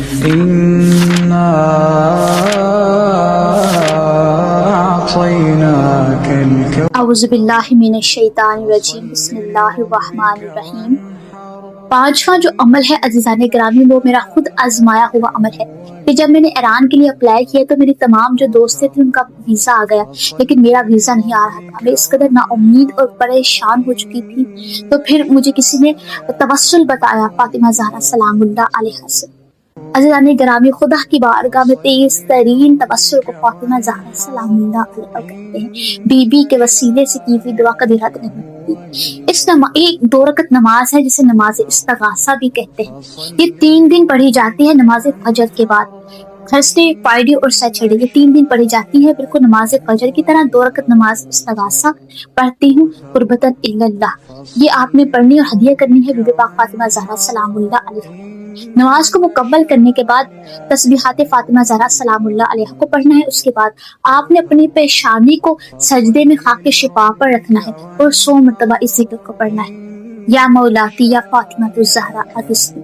إنا أعطيناك الكوثر اعوذ باللہ من الشیطان الرجیم بسم اللہ الرحمن الرحیم۔ پانچواں جو عمل ہے عزیزان گرامی، وہ میرا خود آزمایا ہوا عمل ہے کہ جب میں نے ایران کے لیے اپلائی کیا تو میری تمام جو دوستیں تھیں ان کا ویزا آ گیا، لیکن میرا ویزا نہیں آ رہا تھا۔ میں اس قدر نا امید اور پریشان ہو چکی تھی، تو پھر مجھے کسی نے توسل بتایا فاطمہ زہرا سلام اللہ علیہا سے۔ عزیزان گرامی، خدا کی بارگاہ میں تیز ترین توسل کو فاطمہ زہرا سلام اللہ علیہا کہتے ہیں۔ بی بی کے وسیلے سے کی ہوئی دعا کبھی رد نہیں ہوتی۔ ایک 2 رکعت نماز ہے جسے نماز استغاثہ بھی کہتے ہیں۔ یہ 3 دن پڑھی جاتی ہے نماز فجر کے بعد، تھرسڈے، فرائیڈے اور سیٹرڈے، یہ 3 دن پڑھی جاتی ہے بالکل نماز فجر کی طرح۔ 2 رکعت نماز استغاثہ پڑھتی ہوں قربتاً الی اللہ، یہ آپ نے پڑھنی اور ہدیہ کرنی ہے بی بی پاک فاطمہ زہرا سلام اللہ علیہا۔ نماز کو مکمل کرنے کے بعد تسبیحات فاطمہ زہرا سلام اللہ علیہا کو پڑھنا ہے۔ اس کے بعد آپ نے اپنی پیشانی کو سجدے میں خاک شفا پر رکھنا ہے اور 100 مرتبہ اس ذکر کو پڑھنا ہے، یا مولاتی یا فاطمہ الزہرا اغثنی۔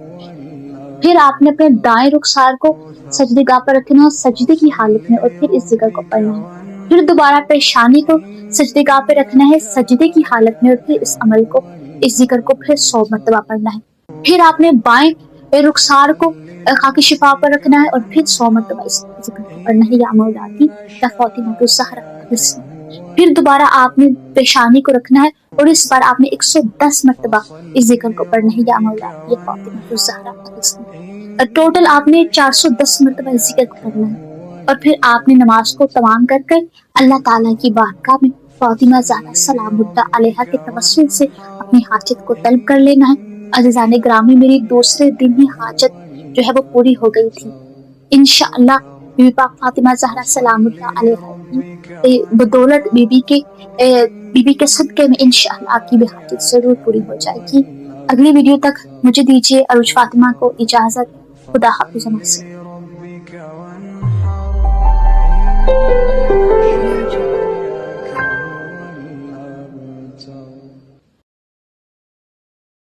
پھر آپ نے اپنے دائیں رخسار کو سجدے گاہ پر رکھنا ہے سجدے کی حالت میں، اور پھر اس ذکر کو پڑھنا ہے۔ پھر دوبارہ پیشانی کو سجدے گاہ پر رکھنا ہے سجدے کی حالت میں، اور پھر اس عمل کو، اس ذکر کو پھر 100 مرتبہ پڑھنا ہے۔ پھر آپ نے بائیں رخسار کو خاک شفا پر رکھنا ہے اور پھر 100 مرتبہ اس ذکر کو پڑھنا ہے، یا مولاتی یا فاطمہ الزہرا اغثنی۔ پھر دوبارہ آپ نے پیشانی کو رکھنا ہے اور اس بار آپ نے 110 مرتبہ اس ذکر کو پڑھنا ہے، یا مولاتی یا فاطمہ الزہرا اغثنی۔ ٹوٹل آپ نے 410 مرتبہ اس ذکر کو پڑھنا ہے، اور پھر آپ نے نماز کو تمام کر اللہ تعالیٰ کی بارگاہ میں فاطمہ زہرا سلام اللہ علیہا کے توسل سے اپنی حاجت کو طلب کر لینا ہے۔ عزیزان گرامی، میری دوسرے دن ہی حاجت جو ہے وہ پوری ہو گئی تھی انشاءاللہ۔ بی بی پاک فاطمہ زہرا سلام اللہ علیہا کی بدولت بی بی کے صدقے میں انشاءاللہ آپ کی بھی حاجت ضرور پوری ہو جائے گی۔ اگلی ویڈیو تک مجھے دیجیے عروج فاطمہ کو اجازت۔ خدا حافظ۔